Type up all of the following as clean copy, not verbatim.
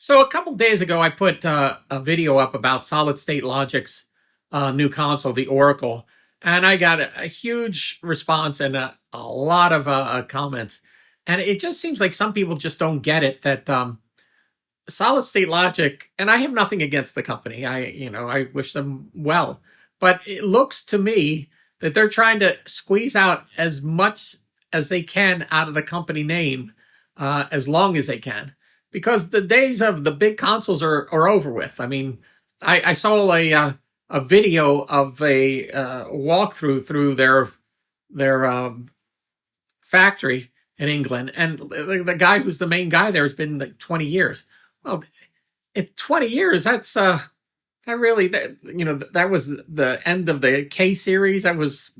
So a couple days ago, I put a video up about Solid State Logic's new console, the Oracle, and I got a huge response and a lot of comments. And it just seems like some people just don't get it that Solid State Logic, and I have nothing against the company. I wish them well, but it looks to me that they're trying to squeeze out as much as they can out of the company name, as long as they can, because the days of the big consoles are over with. I mean, I saw a video of a walkthrough through their factory in England, and the guy who's the main guy there has been like 20 years. Well, in 20 years, that really, that was the end of the K series. That was,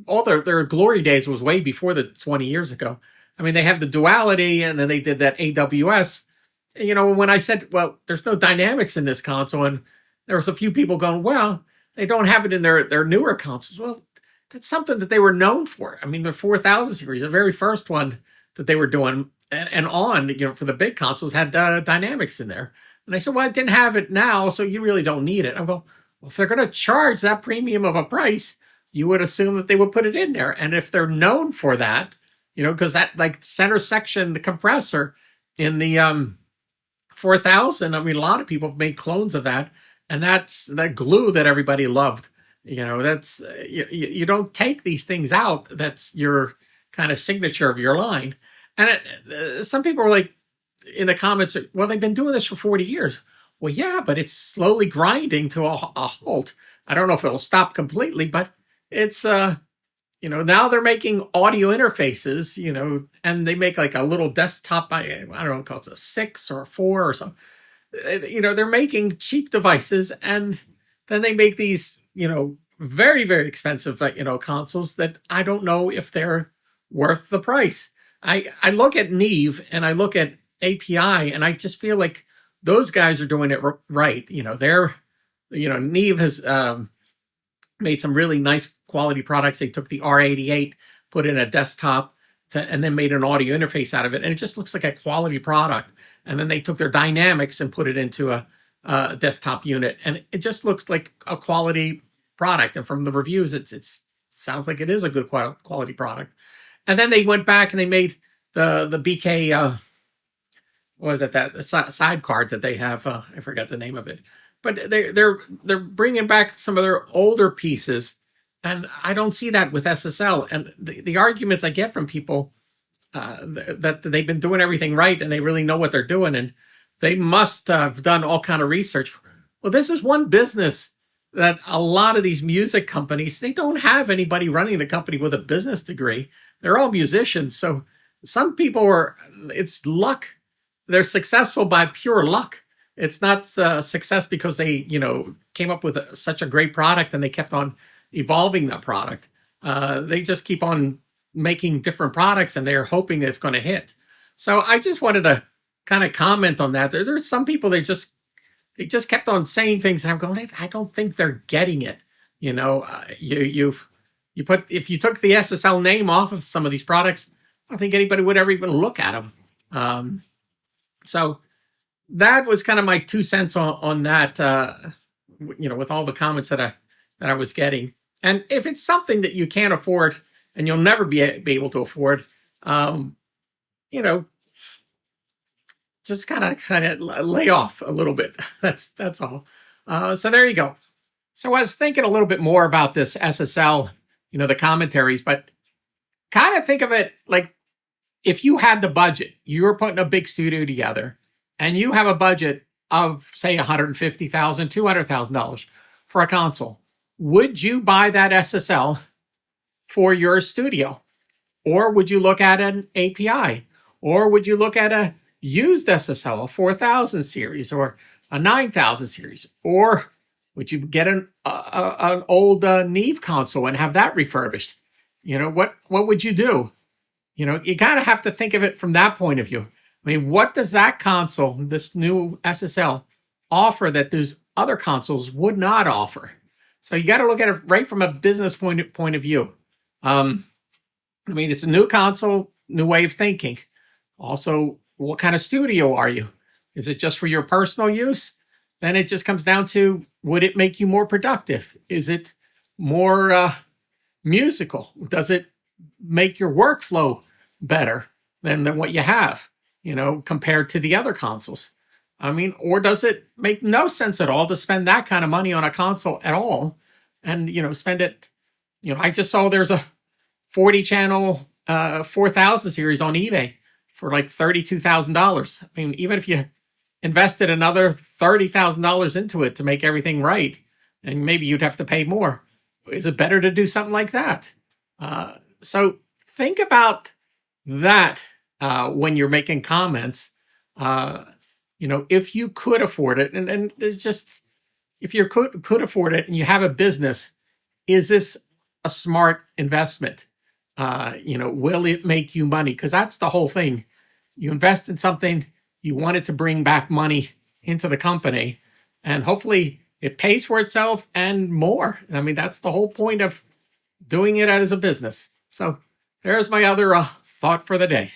all their glory days was way before the 20 years ago. I mean, they have the duality, and then they did that AWS. When I said, well, there's no dynamics in this console, and there was a few people going, well, they don't have it in their newer consoles. Well, that's something that they were known for. I mean, the 4000 series, the very first one that they were doing, and on, for the big consoles, had dynamics in there. And I said, well, I didn't have it now, so you really don't need it. I go, well, if they're going to charge that premium of a price, you would assume that they would put it in there. And if they're known for that, because that like center section, the compressor in the 4000, I mean, a lot of people have made clones of that, and that's that glue that everybody loved. That's you don't take these things out. That's your kind of signature of your line. And some people are like, in the comments, well, they've been doing this for 40 years. Well, yeah, but it's slowly grinding to a halt. I don't know if it'll stop completely, but it's, now they're making audio interfaces, and they make like a little desktop, I don't know, it's a 6 or a 4 or something. They're making cheap devices, and then they make these, very, very expensive, consoles that I don't know if they're worth the price. I look at Neve and I look at API, and I just feel like those guys are doing it right. Neve has made some really nice quality products. They took the R88, put in a desktop, and then made an audio interface out of it, and it just looks like a quality product. And then they took their dynamics and put it into a desktop unit, and it just looks like a quality product. And from the reviews, it sounds like it is a good quality product. And then they went back and they made the BK, what was it, that side card that they have? I forgot the name of it. But they're bringing back some of their older pieces, and I don't see that with SSL. And the arguments I get from people that they've been doing everything right and they really know what they're doing, and they must have done all kind of research. Well, this is one business that a lot of these music companies, they don't have anybody running the company with a business degree. They're all musicians. So some people it's luck. They're successful by pure luck. It's not success because they, came up with such a great product and they kept on evolving that product. They just keep on making different products, and they're hoping that it's going to hit. So I just wanted to kind of comment on that. There's some people, they just kept on saying things, and I'm going, I don't think they're getting it. If you took the SSL name off of some of these products, I don't think anybody would ever even look at them. So that was kind of my 2 cents on that, with all the comments that I was getting. And if it's something that you can't afford and you'll never be able to afford, just kind of lay off a little bit. That's all. So there you go. So I was thinking a little bit more about this SSL, the commentaries, but kind of think of it like, if you had the budget, you were putting a big studio together, and you have a budget of, say, $150,000, $200,000 for a console, would you buy that SSL for your studio? Or would you look at an API? Or would you look at a used SSL, a 4000 series or a 9000 series? Or would you get an old Neve console and have that refurbished? What would you do? You kind of have to think of it from that point of view. I mean, what does that console, this new SSL, offer that those other consoles would not offer? So you got to look at it right from a business point of view. It's a new console, new way of thinking. Also, what kind of studio are you? Is it just for your personal use? Then it just comes down to, would it make you more productive? Is it more musical? Does it make your workflow better than what you have, compared to the other consoles? I mean, or does it make no sense at all to spend that kind of money on a console at all? And, spend it, I just saw there's a 40 channel 4000 series on eBay for like $32,000. I mean, even if you invested another $30,000 into it to make everything right, and maybe you'd have to pay more. Is it better to do something like that? So think about that when you're making comments. If you could afford it, and just if you could afford it and you have a business, is this a smart investment? Will it make you money? Because that's the whole thing. You invest in something, you want it to bring back money into the company, and hopefully it pays for itself and more. I mean, that's the whole point of doing it as a business. So there's my other thought for the day.